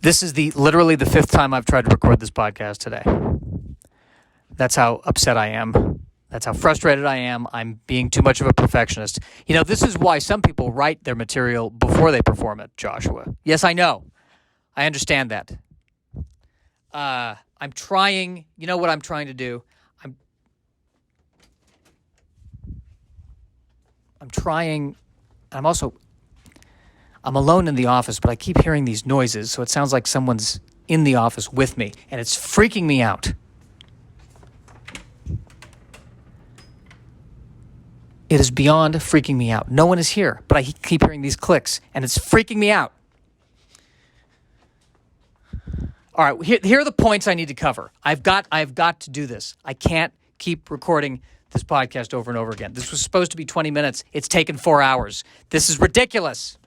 This is literally the fifth time I've tried to record this podcast today. That's how upset I am. That's how frustrated I am. I'm being too much of a perfectionist. You know, this is why some people write their material before they perform it, Joshua. Yes, I know. I understand that. I'm trying, you know what I'm trying to do? I'm alone in the office, but I keep hearing these noises, so it sounds like someone's in the office with me, and it's freaking me out. It is beyond freaking me out. No one is here, but I keep hearing these clicks, and it's freaking me out. All right, here are the points I need to cover. I've got to do this. I can't keep recording this podcast over and over again. This was supposed to be 20 minutes. It's taken 4 hours. This is ridiculous.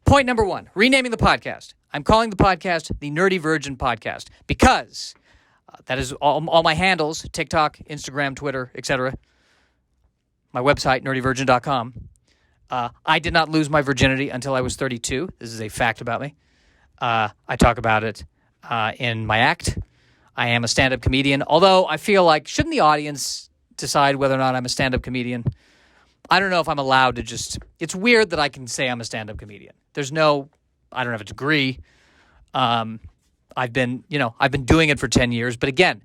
Point number 1, renaming the podcast. I'm calling the podcast the Nerdy Virgin Podcast because that is all my handles, TikTok, Instagram, Twitter, etc. My website, nerdyvirgin.com. I did not lose my virginity until I was 32. This is a fact about me. I talk about it in my act. I am a stand-up comedian, although I feel like, shouldn't the audience decide whether or not I'm a stand-up comedian? I don't know if I'm allowed to just... It's weird that I can say I'm a stand-up comedian. I don't have a degree. I've been doing it for 10 years, but again,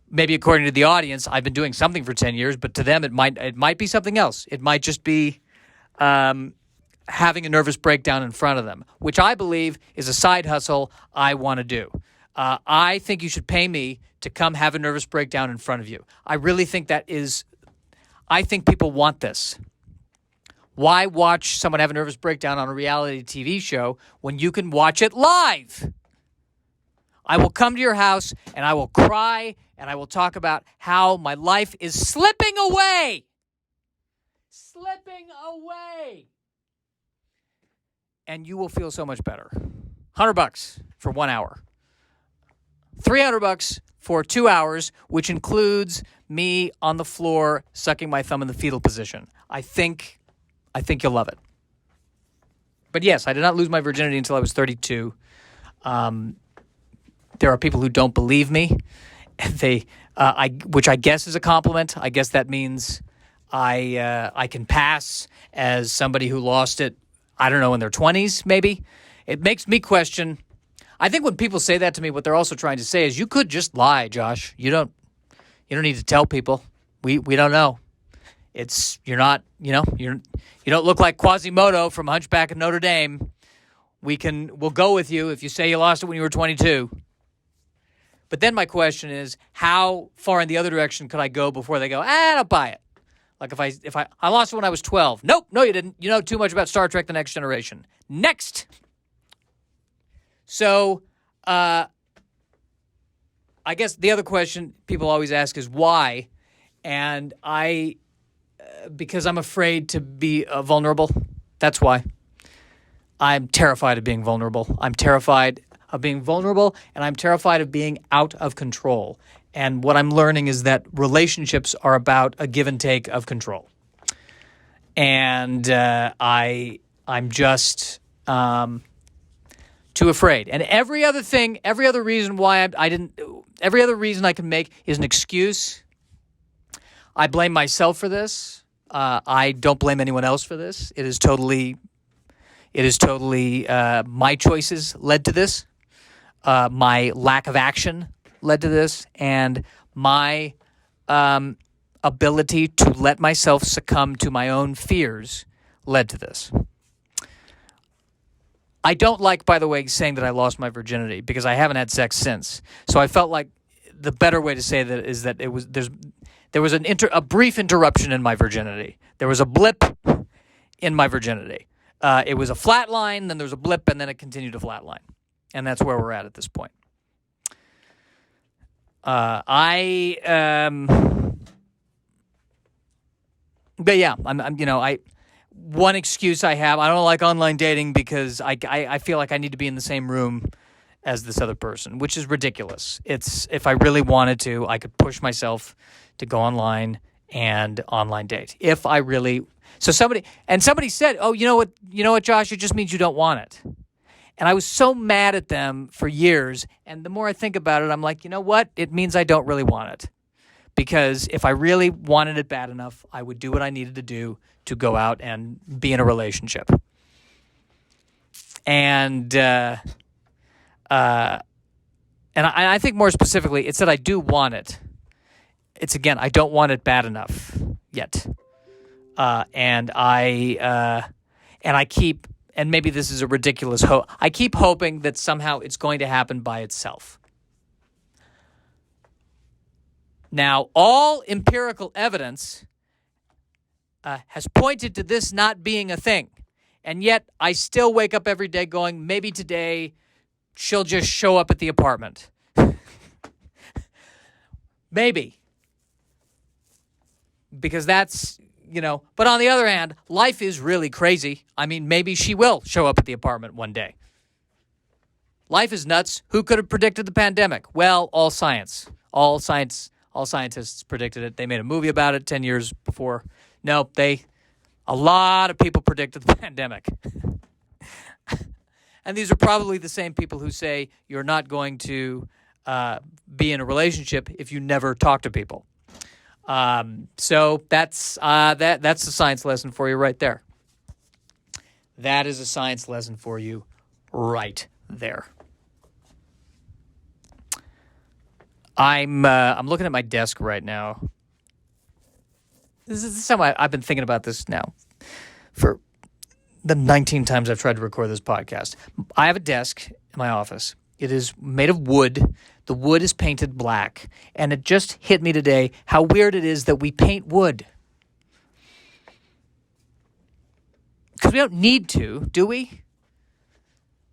maybe according to the audience, I've been doing something for 10 years, but to them it might be something else. It might just be having a nervous breakdown in front of them, which I believe is a side hustle I want to do. I think you should pay me to come have a nervous breakdown in front of you. I really think I think people want this. Why watch someone have a nervous breakdown on a reality TV show when you can watch it live? I will come to your house and I will cry and I will talk about how my life is slipping away. Slipping away. And you will feel so much better. $100 for 1 hour. $300 for 2 hours, which includes me on the floor sucking my thumb in the fetal position. I think you'll love it. But yes, I did not lose my virginity until I was 32. There are people who don't believe me. Which I guess is a compliment. I guess that means I can pass as somebody who lost it, I don't know, in their 20s maybe. It makes me question. I think when people say that to me, what they're also trying to say is you could just lie, Josh. You don't need to tell people. We don't know. You don't look like Quasimodo from Hunchback of Notre Dame. We'll go with you if you say you lost it when you were 22. But then my question is, how far in the other direction could I go before they go, I don't buy it? Like if I lost it when I was 12. Nope, no, you didn't. You know too much about Star Trek: The Next Generation. Next. So, I guess the other question people always ask is why, and because I'm afraid to be vulnerable. That's why. I'm terrified of being vulnerable. I'm terrified of being vulnerable, and I'm terrified of being out of control. And what I'm learning is that relationships are about a give and take of control. And I'm just too afraid. And every other reason I can make is an excuse. I blame myself for this. I don't blame anyone else for this. It is totally my choices led to this. My lack of action led to this, and my ability to let myself succumb to my own fears led to this. I don't like, by the way, saying that I lost my virginity because I haven't had sex since. So I felt like the better way to say that is that there was a brief interruption in my virginity. There was a blip in my virginity. It was a flat line, then there was a blip, and then it continued to flat line. And that's where we're at this point. But yeah, one excuse I have, I don't like online dating because I feel like I need to be in the same room as this other person, which is ridiculous. If I really wanted to, I could push myself to go online and online date. If I really... So somebody said, oh, you know what, Josh, it just means you don't want it. And I was so mad at them for years. And the more I think about it, I'm like, you know what? It means I don't really want it. Because if I really wanted it bad enough, I would do what I needed to do to go out and be in a relationship. And I think more specifically, it's that I do want it. It's, again, I don't want it bad enough yet. And I keep, and maybe this is a ridiculous hope, I keep hoping that somehow it's going to happen by itself. Now, all empirical evidence has pointed to this not being a thing. And yet, I still wake up every day going, maybe today she'll just show up at the apartment. Maybe. Because that's, but on the other hand, life is really crazy. I mean, maybe she will show up at the apartment one day. Life is nuts. Who could have predicted the pandemic? Well, all scientists predicted it. They made a movie about it 10 years before. No, a lot of people predicted the pandemic. And these are probably the same people who say you're not going to be in a relationship if you never talk to people. So that's a science lesson for you right there. That is a science lesson for you right there. I'm looking at my desk right now. This is something I've been thinking about this now for the 19 times I've tried to record this podcast. I have a desk in my office. It is made of wood. The wood is painted black. And it just hit me today how weird it is that we paint wood. Because we don't need to, do we?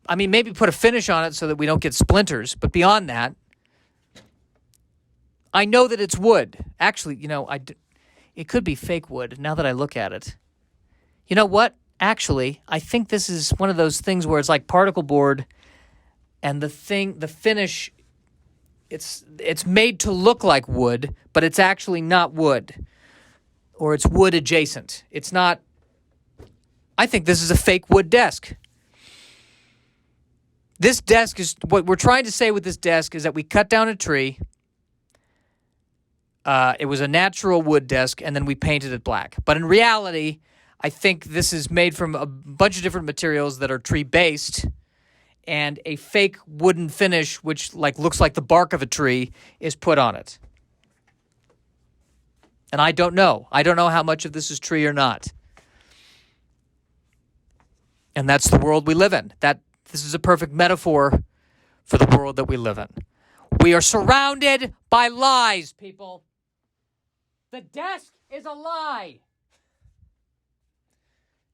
I mean, maybe put a finish on it so that we don't get splinters. But beyond that, I know that it's wood. Actually, it could be fake wood now that I look at it. You know what? Actually, I think this is one of those things where it's like particle board, and the finish, it's made to look like wood, but it's actually not wood, or it's wood adjacent. It's not. I think this is a fake wood desk. This desk is, what we're trying to say with this desk is that we cut down a tree. It was a natural wood desk, and then we painted it black. But in reality, I think this is made from a bunch of different materials that are tree-based, and a fake wooden finish, which looks like the bark of a tree, is put on it. And I don't know. I don't know how much of this is tree or not. And that's the world we live in. This is a perfect metaphor for the world that we live in. We are surrounded by lies, people. The desk is a lie.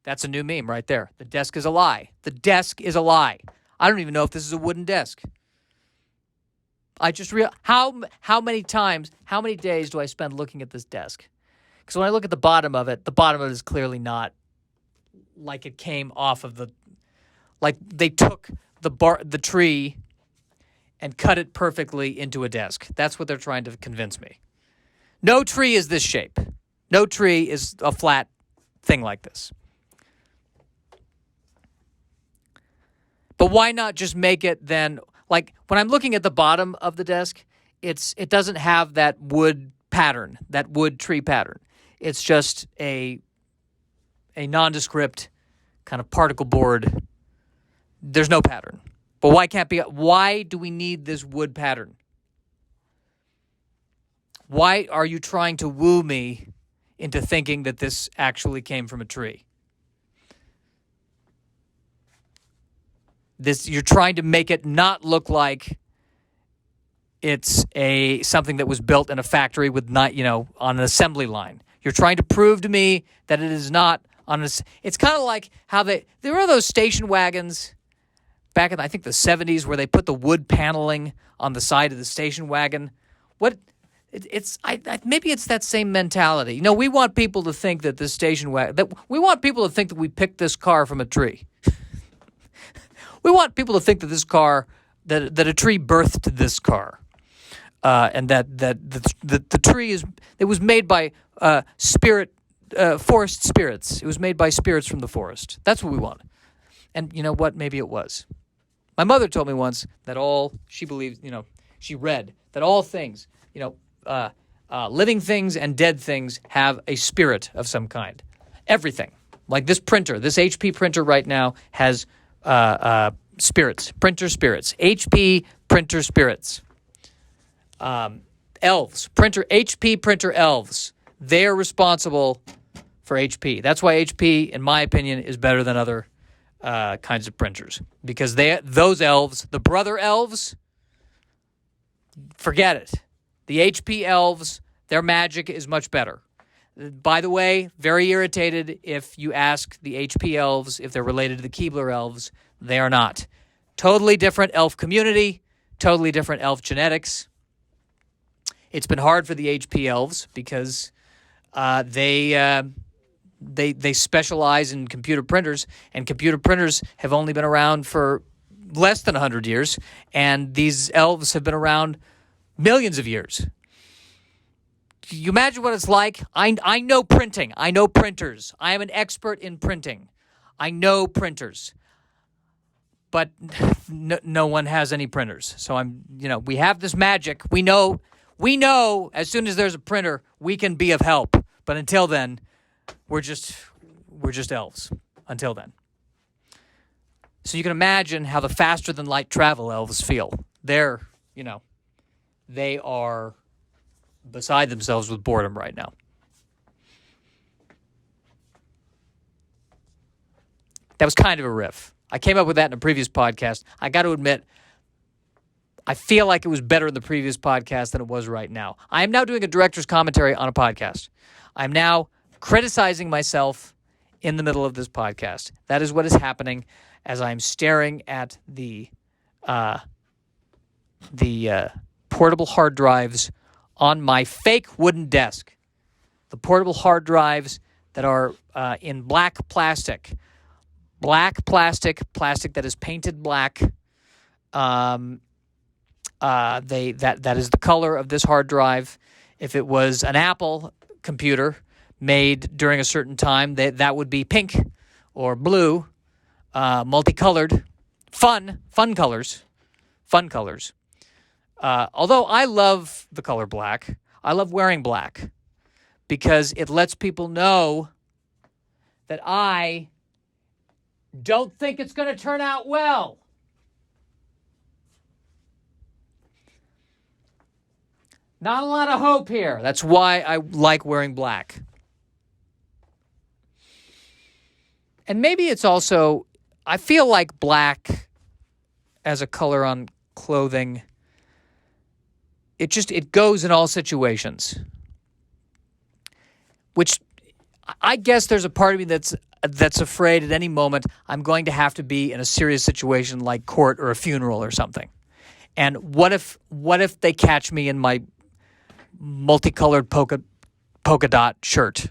That's a new meme right there. The desk is a lie. The desk is a lie. I don't even know if this is a wooden desk. I just how many days do I spend looking at this desk? Because when I look at the bottom of it is clearly not like it came off of like they took the tree and cut it perfectly into a desk. That's what they're trying to convince me. No tree is this shape. No tree is a flat thing like this. But why not just make it then, like when I'm looking at the bottom of the desk, it doesn't have that wood pattern, that wood tree pattern. It's just a nondescript kind of particle board. There's no pattern. But why do we need this wood pattern? Why are you trying to woo me into thinking that this actually came from a tree? You're trying to make it not look like it's something that was built in a factory with on an assembly line. You're trying to prove to me that it is not on it's kind of like how there were those station wagons back in, I think, the 70s, where they put the wood paneling on the side of the station wagon. Maybe it's that same mentality. We want people to think that this station wagon, we want people to think that we picked this car from a tree. We want people to think that this car, that a tree birthed this car, and that the tree was made by forest spirits. It was made by spirits from the forest. That's what we want. And you know what? Maybe it was. My mother told me once that she believes, she read that all things, living things and dead things have a spirit of some kind. Everything. Like this printer, this HP printer right now has spirits, printer spirits, HP printer spirits. Elves, HP printer elves. They're responsible for HP. That's why HP, in my opinion, is better than other kinds of printers. Because those elves, the brother elves, forget it. The HP elves, their magic is much better. By the way, very irritated if you ask the HP elves if they're related to the Keebler elves. They are not. Totally different elf community, totally different elf genetics. It's been hard for the HP elves because they specialize in computer printers, and computer printers have only been around for less than 100 years, and these elves have been around millions of years. You imagine what it's like? I know printing. I know printers. I am an expert in printing. I know printers. But no one has any printers. So we have this magic. We know as soon as there's a printer, we can be of help. But until then, we're just elves. Until then. So you can imagine how the faster than light travel elves feel. They are beside themselves with boredom right now. That was kind of a riff. I came up with that in a previous podcast. I got to admit, I feel like it was better in the previous podcast than it was right now. I am now doing a director's commentary on a podcast. I'm now criticizing myself in the middle of this podcast. That is what is happening as I'm staring at the portable hard drives on my fake wooden desk. The portable hard drives that are in black plastic. Black plastic that is painted black. That is the color of this hard drive. If it was an Apple computer made during a certain time, that would be pink or blue, multicolored, fun colors. Although I love the color black, I love wearing black because it lets people know that I don't think it's going to turn out well. Not a lot of hope here. That's why I like wearing black. And maybe it's also, I feel like black as a color on clothing, it goes in all situations. Which I guess there's a part of me that's afraid at any moment I'm going to have to be in a serious situation like court or a funeral or something. And what if they catch me in my multicolored polka dot shirt?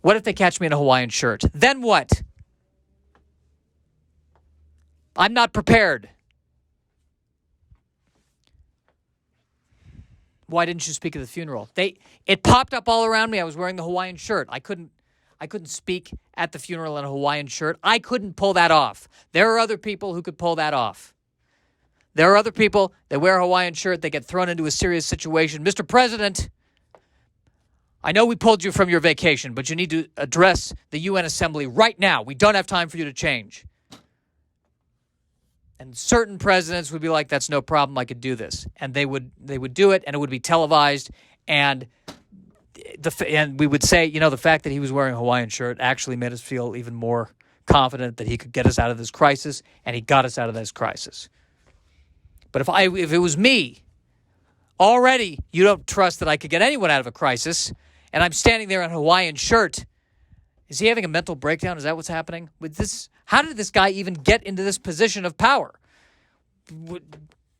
What if they catch me in a Hawaiian shirt? Then what? I'm not prepared. Why didn't you speak at the funeral? It popped up all around me. I was wearing the Hawaiian shirt. I couldn't speak at the funeral in a Hawaiian shirt. I couldn't pull that off. There are other people who could pull that off. There are other people that wear a Hawaiian shirt, they get thrown into a serious situation. Mr. President, I know we pulled you from your vacation, but you need to address the UN Assembly right now. We don't have time for you to change. And certain presidents would be like, that's no problem, I could do this. And they would do it, and it would be televised, and we would say, the fact that he was wearing a Hawaiian shirt actually made us feel even more confident that he could get us out of this crisis, and he got us out of this crisis. But if it was me, already you don't trust that I could get anyone out of a crisis, and I'm standing there in a Hawaiian shirt. Is he having a mental breakdown? Is that what's happening with this? How did this guy even get into this position of power?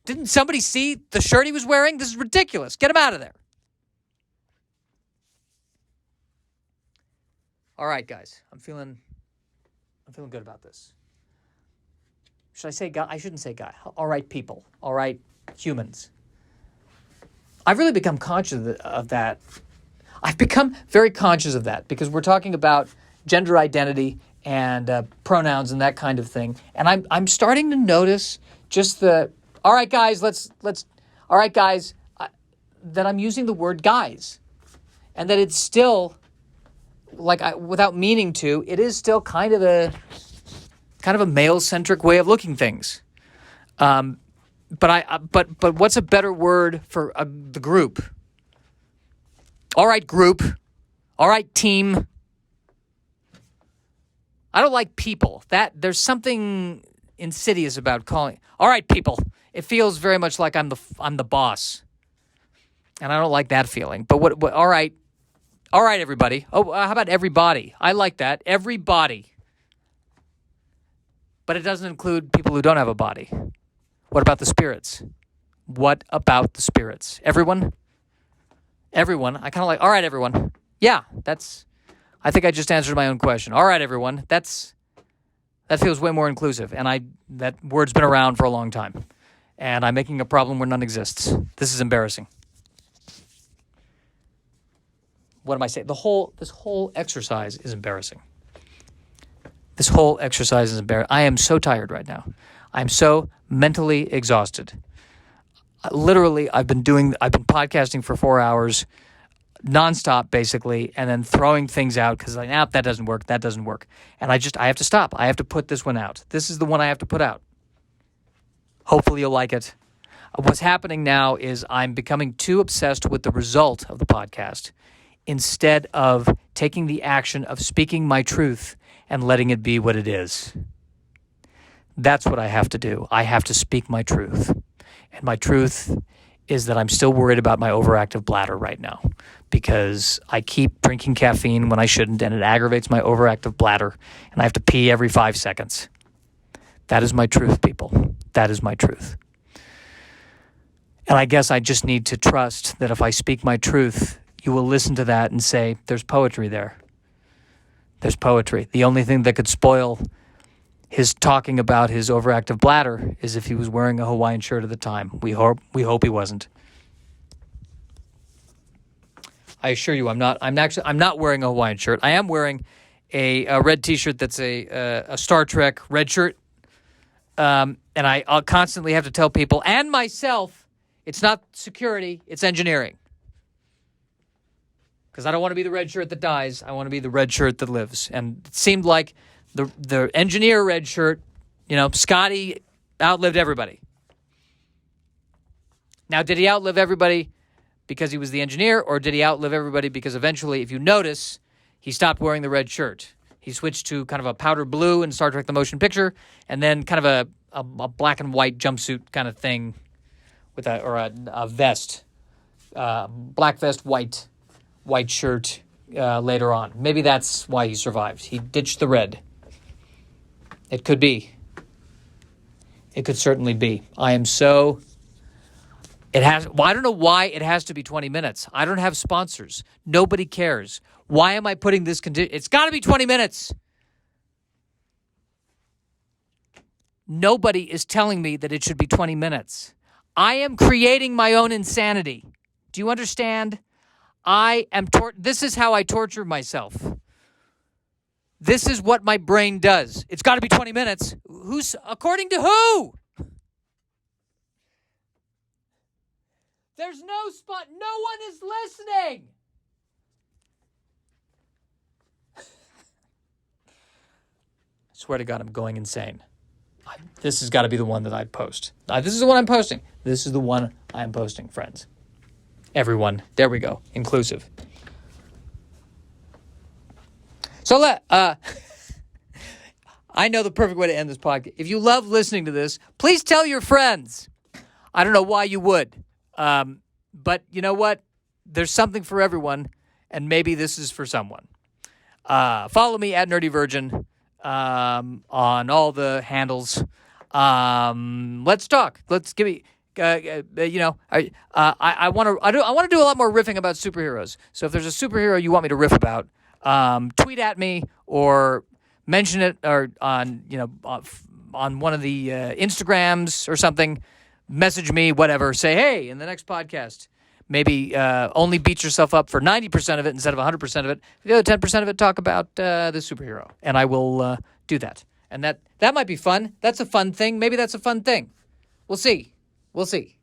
Didn't somebody see the shirt he was wearing? This is ridiculous. Get him out of there. All right, guys. I'm feeling good about this. Should I say guy? I shouldn't say guy. All right, people. All right, humans. I've really become conscious of that. I've become very conscious of that because we're talking about gender identity and pronouns and that kind of thing. And I'm starting to notice just all right, guys, all right, guys, that I'm using the word guys, and that it's still, like, without meaning to, it is still kind of a male-centric way of looking things. But what's a better word for the group? All right, group. All right, team. I don't like people. There's something insidious about calling. All right, people. It feels very much like I'm the boss, and I don't like that feeling. But what? All right, everybody. Oh, how about everybody? I like that. Everybody. But it doesn't include people who don't have a body. What about the spirits? What about the spirits? Everyone? Everyone. I kind of like, all right, everyone. Yeah, I think I just answered my own question. All right, everyone. That feels way more inclusive. And that word's been around for a long time. And I'm making a problem where none exists. This is embarrassing. What am I saying? This whole exercise is embarrassing. This whole exercise is embarrassing. I am so tired right now. I'm so mentally exhausted. Literally, I've been podcasting for 4 hours, nonstop, basically, and then throwing things out because that doesn't work, that doesn't work. And I have to stop. I have to put this one out. This is the one I have to put out. Hopefully you'll like it. What's happening now is I'm becoming too obsessed with the result of the podcast instead of taking the action of speaking my truth and letting it be what it is. That's what I have to do. I have to speak my truth. And my truth is that I'm still worried about my overactive bladder right now because I keep drinking caffeine when I shouldn't, and it aggravates my overactive bladder, and I have to pee every 5 seconds. That is my truth, people. That is my truth. And I guess I just need to trust that if I speak my truth, you will listen to that and say, there's poetry there. There's poetry. The only thing that could spoil his talking about his overactive bladder is if he was wearing a Hawaiian shirt at the time. We hope he wasn't. I assure you, I'm not wearing a Hawaiian shirt. I am wearing a red T-shirt that's a Star Trek red shirt, and I'll constantly have to tell people and myself, it's not security, it's engineering. Because I don't want to be the red shirt that dies. I want to be the red shirt that lives. And it seemed like the engineer red shirt, Scotty outlived everybody. Now, did he outlive everybody because he was the engineer, or did he outlive everybody because eventually, if you notice, he stopped wearing the red shirt? He switched to kind of a powder blue in Star Trek The Motion Picture, and then kind of a black and white jumpsuit kind of thing with a vest, black vest, white shirt later on. Maybe that's why he survived. He ditched the red. It could be. It could certainly be. I am so... I don't know why it has to be 20 minutes. I don't have sponsors. Nobody cares. Why am I putting this condition? It's got to be 20 minutes. Nobody is telling me that it should be 20 minutes. I am creating my own insanity. Do you understand? This is how I torture myself. This is what my brain does. It's got to be 20 minutes. According to who? There's no spot. No one is listening. I swear to God, I'm going insane. This has got to be the one that I post. This is the one I'm posting. This is the one I'm posting, friends. Everyone. There we go. Inclusive. So I know the perfect way to end this podcast. If you love listening to this, please tell your friends. I don't know why you would. But you know what? There's something for everyone, and maybe this is for someone. Follow me at Nerdy Virgin on all the handles. Let's talk. Let's give me. I want to do a lot more riffing about superheroes. So if there's a superhero you want me to riff about, tweet at me or mention it or on one of the Instagrams or something. Message me, whatever. Say, hey, in the next podcast. Maybe only beat yourself up for 90% of it instead of 100% of it. The other 10% of it, talk about the superhero. And I will do that. And that might be fun. That's a fun thing. Maybe that's a fun thing. We'll see. We'll see.